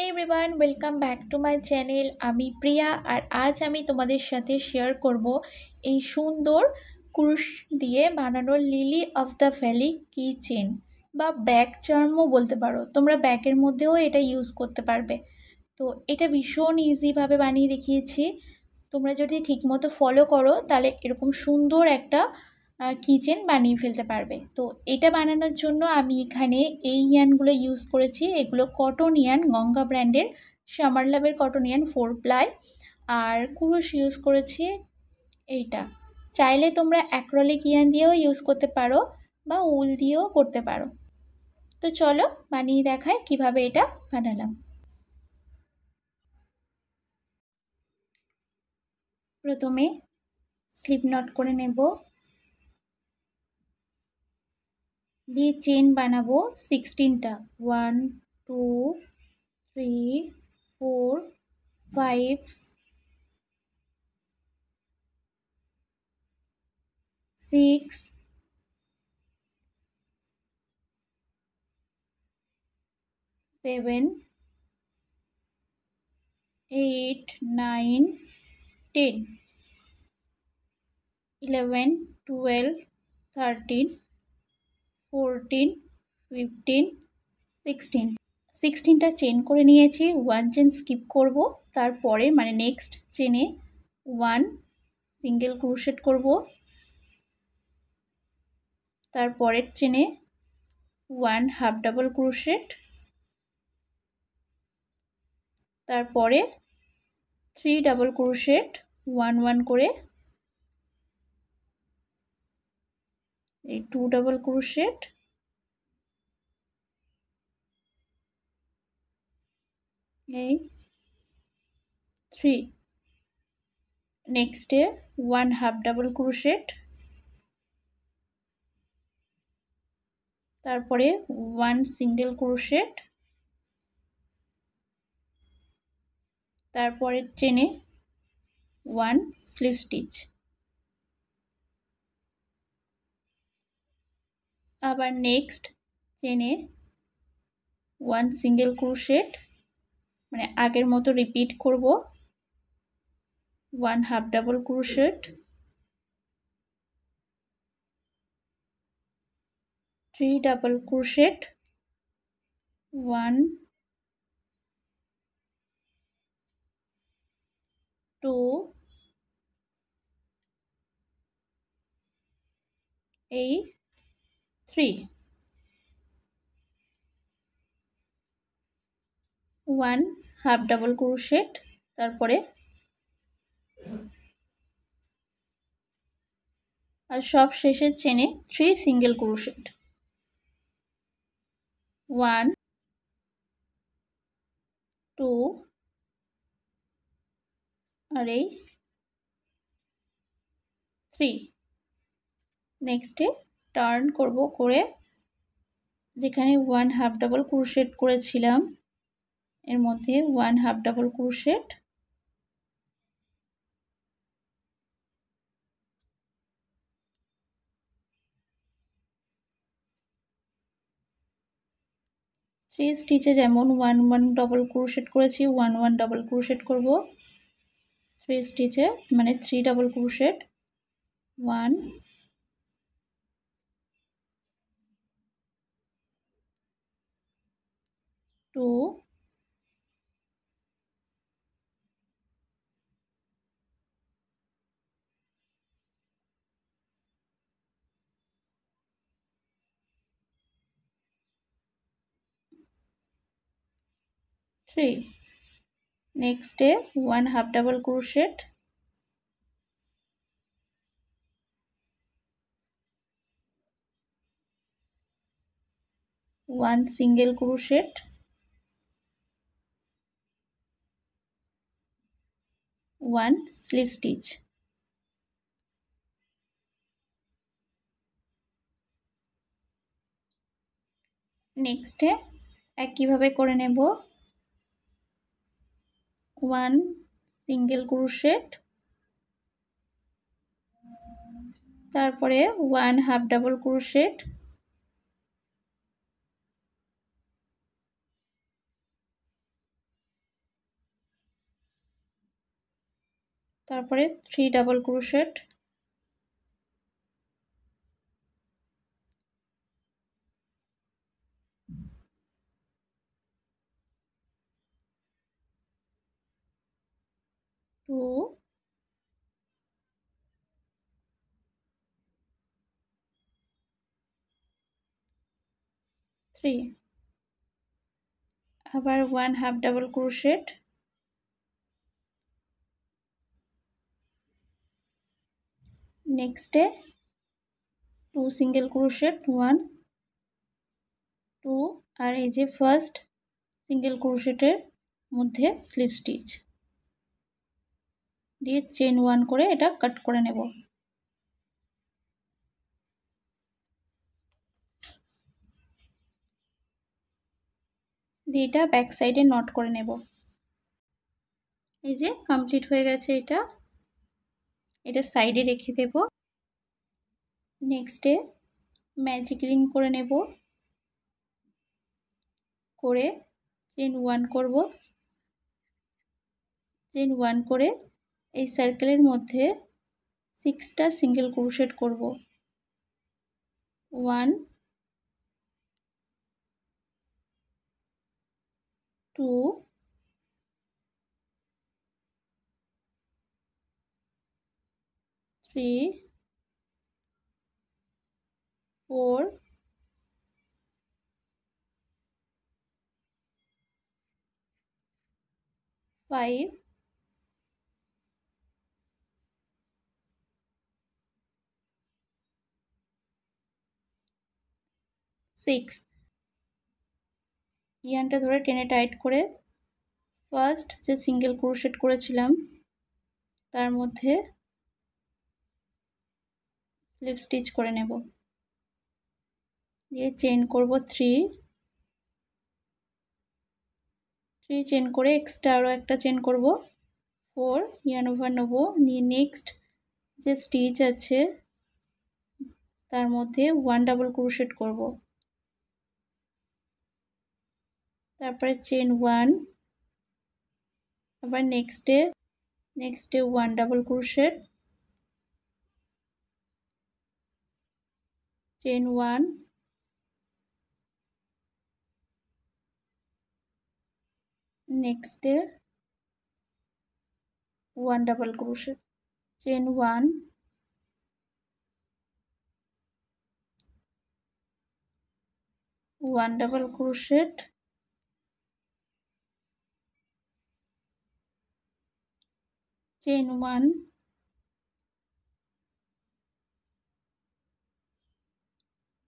Hey everyone, welcome back to my channel. আমি প্রিয়া আর আজ আমি তোমাদের সাথে শেয়ার করব এই সুন্দর কুরুশ দিয়ে বানানো লিলি অফ দ্য ভ্যালি কি চেন বা ব্যাক চার্মও বলতে পারো। তোমরা ব্যাকের মধ্যেও এটা ইউজ করতে পারবে। তো এটা ভীষণ ইজিভাবে বানিয়ে দেখিয়েছি। তোমরা যদি ঠিকমতো ফলো করো তাহলে এরকম সুন্দর একটা কিচেন বানিয়ে ফেলতে পারবে। তো এটা বানানোর জন্য আমি এখানে এই ইয়ানগুলো ইউজ করেছি। এগুলো কটন ইয়ান, গঙ্গা ব্র্যান্ডের সামার লাভের কটন ইয়ান 4 প্লাই। আর কুরুশ ইউজ করেছি এইটা। চাইলে তোমরা অ্যাক্রিলিক ইয়ান দিয়েও ইউজ করতে পারো বা উল দিয়েও করতে পারো। তো চলো বানিয়ে দেখাই কিভাবে এটা বানালাম। প্রথমে স্লিপ নট করে নেব, দিয়ে চেন বানাবো 16টা। 1 2 3 4 5 6 7 8 9 10 11 12 13 14 15 16 16টা চেন করে নিয়েছি। 1 চেন স্কিপ করব, তারপরে মানে নেক্সট চেনে 1 সিঙ্গেল ক্রোশেট করব, তারপরের চেনে 1 হাফ ডাবল ক্রোশেট, তারপরে 3 ডাবল ক্রোশেট 1 1 করে, এই 2 ডাবল ক্রোশেট, এই 3, নেক্সটে 1 হাফ ডাবল ক্রোশেট, তারপরে 1 সিঙ্গেল ক্রোশেট, তারপরের চেনে 1 স্লিপ স্টিচ, আবার নেক্সট চেনে 1 সিঙ্গেল ক্রোশেট, মানে আগের মতো রিপিট করব, 1 half double crochet, 3 double crochet, 1 2 এই 3, 1 হাফ ডাবল ক্রোশেট, তারপরে আর সব শেষের চেনে 3 সিঙ্গেল ক্রোশেট, 1 2 আর এই 3। নেক্সটে টার্ন করব, করে যেখানে 1 হাফ ডাবল ক্রোশেট করেছিলাম এর মধ্যে 1 হাফ ডাবল ক্রোশেট, থ্রি স্টিচে যেমন 1 1 ডাবল ক্রোশেট করেছি 1 1 ডাবল ক্রোশেট করব, 3 স্টিচে মানে 3 ডাবল ক্রোশেট, 1 2 3। নেক্সটে 1 half double crochet, 1 single crochet, 1 slip stitch, নেক্সটে একইভাবে করে নেব 1 সিঙ্গেল ক্রোশেট, তারপরে 1 হাফ ডাবল ক্রোশেট, তারপরে 3 ডাবল ক্রোশেট, 2, 3, আবার 1 হাফ ডাবল ক্রোশেট, নেক্সটে 2 সিঙ্গেল ক্রোশেট, 1, 2, আর এই যে ফার্স্ট সিঙ্গেল ক্রোশেটের মধ্যে স্লিপ স্টিচ দিয়ে চেন 1 করে এটা কাট করে নেব। দিয়ে এটা ব্যাক সাইডে নট করে নেব। এই যে কমপ্লিট হয়ে গেছে এটা সাইডে রেখে দেব। নেক্সটে ম্যাজিক রিং করে নেব, করে চেন 1 করব, চেন 1 করে এই সার্কেলের মধ্যে 6টা সিঙ্গেল ক্রোশেট করব। 1, 2, 3, 4, 5, 6। ইয়ানটা ধরে টেনে টাইট করে ফার্স্ট যে সিঙ্গেল ক্রোশেট করেছিলাম তার মধ্যে স্লিপ স্টিচ করে নেব। দিয়ে চেন করব 3 চেন করে এক্সট্রা আরও একটা চেন করব 4, ইয়ার্ন ওভার নেব, নিয়ে নেক্সট যে স্টিচ আছে তার মধ্যে 1 ডাবল ক্রোশেট করব, তারপরে চেন 1, আবার নেক্সটে 1 ডাবল ক্রোশেট, চেন 1, নেক্সটে 1 double crochet, chain 1, 1 double crochet, chain 1,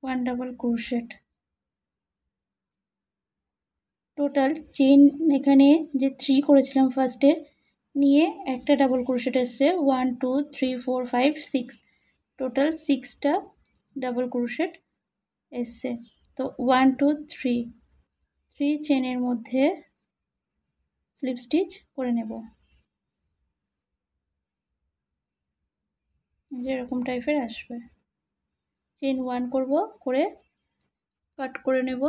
1 double crochet. Total chain এখানে যে 3 করেছিলাম ফার্স্টে, নিয়ে একটা ডাবল ক্রোশেট এসছে 1, 2, 3, 4, 5, 6, টোটাল 6টা ডাবল ক্রোশেট এসছে। তো 1, 2, 3 চেনের মধ্যে স্লিপ স্টিচ করে নেব, যেরকম টাইপের আসবে। চেন 1 করব, করে কাট করে নেব।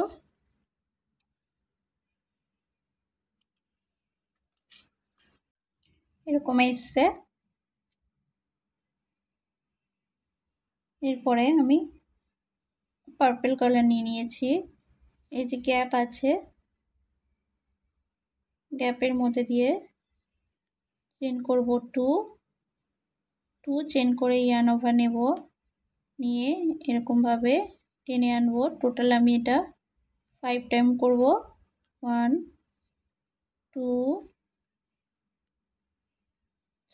এরকম এসছে। এরপরে আমি পার্পল কালার নিয়ে নিয়েছি। এই যে গ্যাপ আছে, গ্যাপের মধ্যে দিয়ে চেন করব 2 চেন করে ইয়ার্ন ওভার নেব, নিয়ে এরকমভাবে টেনে আনবো। টোটাল আমি এটা 5 টাইম করব। 1, 2,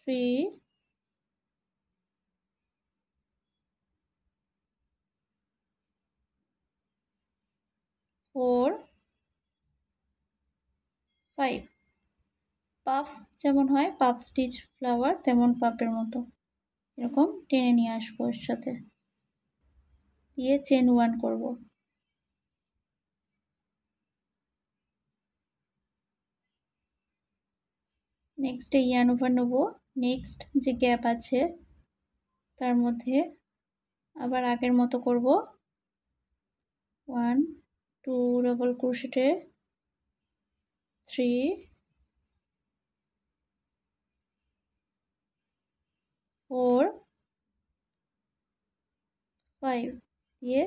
3, 4, 5। পাফ যেমন হয়, পাফ স্টিচ ফ্লাওয়ার, তেমন পাফের মতো এরকম টেনে নিয়ে আসবো এর সাথে, দিয়ে চেন 1 করব। নেক্সটে ইয়ার্ন ওভার নেব, নেক্সট যে গ্যাপ আছে তার মধ্যে আবার আগের মতো করব। 1, 2 ডাবল ক্রোশেটে, 3, 4 5 দিয়ে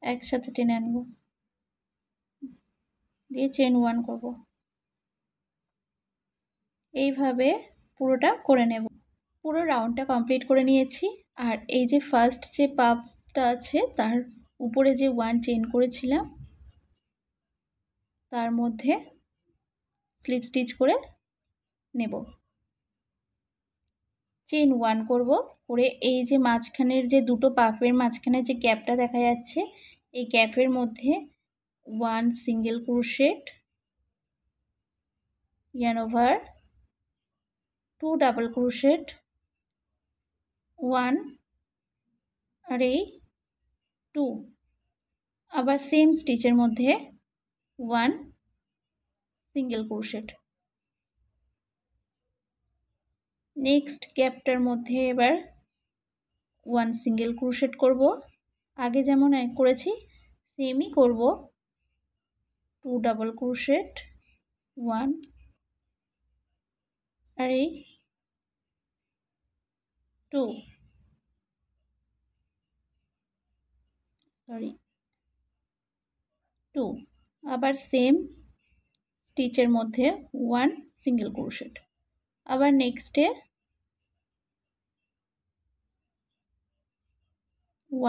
একসাথে টেনে আনবো, দিয়ে চেন 1 করব। এইভাবে পুরোটা করে নেব। পুরো রাউন্ডটা কমপ্লিট করে নিয়েছি। আর এই যে ফার্স্ট যে পাপটা আছে তার উপরে যে 1 চেন করেছিলাম তার মধ্যে স্লিপ স্টিচ করে নেব। চেন 1 করব, করে এই যে মাঝখানের যে দুটো পাপের মাঝখানে যে গ্যাপটা দেখা যাচ্ছে এই গ্যাপের মধ্যে 1 single crochet, yarn over, 2 double crochet, 1 আর এই 2, আবার সেম স্টিচের মধ্যে 1 সিঙ্গেল ক্রোশেট। নেক্সট গ্যাপটার মধ্যে এবার 1 সিঙ্গেল ক্রোশেট করব, আগে যেমন করেছি সেমই করব। 2 ডাবল ক্রোশেট, 1 আর এই 2 আবার সেম স্টিচের মধ্যে 1 সিঙ্গেল ক্রোশেট। আবার নেক্সটে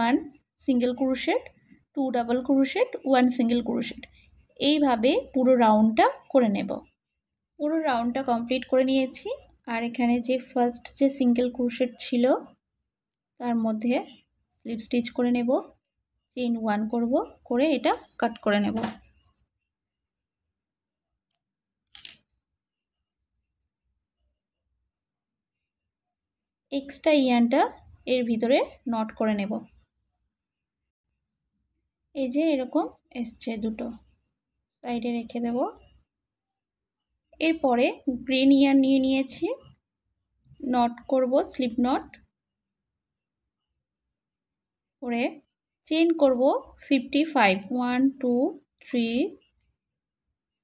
1 single crochet, 2 double crochet, 1 single crochet. এইভাবে পুরো রাউন্ডটা করে নেব। পুরো রাউন্ডটা কমপ্লিট করে নিয়েছি। আর এখানে যে ফার্স্ট যে সিঙ্গেল ক্রোশেট ছিল তার মধ্যে স্লিপ স্টিচ করে নেব, চেইন 1 করব, করে এটা কাট করে নেব। এক্সট্রা ইয়ার্নটা এর ভিতরে নট করে নেব। এই যে এরকম এসছে, দুটো সাইডে রেখে দেব। এরপরে গ্রিন ইয়ার্ন নিয়ে নিয়েছি, নট করব, স্লিপ নট করে চেইন করব 55, 1 2 3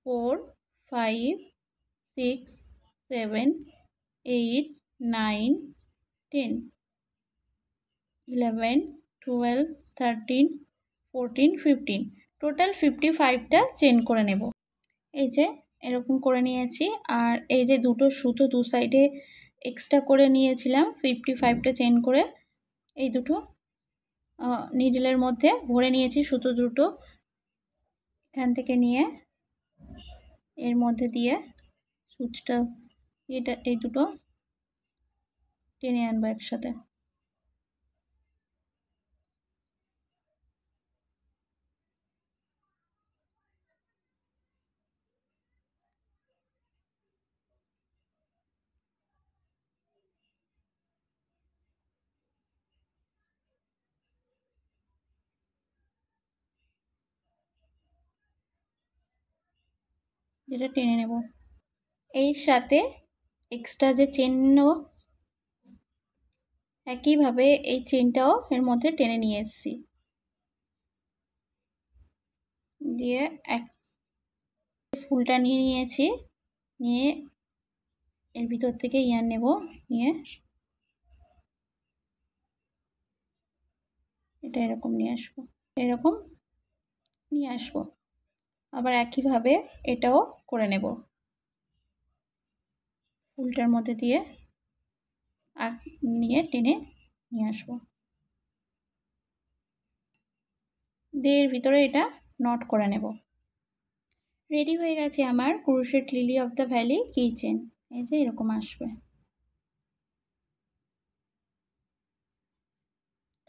4 5 6 7 8 9 10 11 12 13 14 15, টোটাল 55টা চেন করে নেব। এই যে এরকম করে নিয়েছি। আর এই যে দুটো সুতো দু সাইডে এক্সট্রা করে নিয়েছিলাম 55টা চেন করে, এই দুটো নিডলের মধ্যে ভরে নিয়েছি সুতো দুটো। এখান থেকে নিয়ে এর মধ্যে দিয়ে সুচটা এটা এই দুটো টেনে আনবো একসাথে। যেটা টেনে নেব, এই সাথে এক্সট্রা যে চেন একইভাবে এই চেনটাও এর মধ্যে টেনে নিয়ে এসেছি, দিয়ে এক ফুলটা নিয়ে নিয়েছি, নিয়ে এর ভিতর থেকে ইয়ার্ন নেব, নিয়ে এটা এরকম নিয়ে আসবো, এরকম নিয়ে আসবো। আবার একইভাবে এটাও করে নেব, ফুলটার মধ্যে দিয়ে আর নিয়ে টেনে নিয়ে আসবো, দিয়ে এর ভিতরে এটা নট করে নেব। রেডি হয়ে গেছে আমার crochet lily of the valley kitchen. এই যে এরকম আসবে।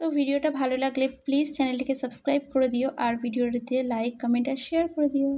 তো ভিডিওটা ভালো লাগলে প্লিজ চ্যানেলটিকে সাবস্ক্রাইব করে দিও, আর ভিডিওটিতে লাইক কমেন্ট আর শেয়ার করে দিও।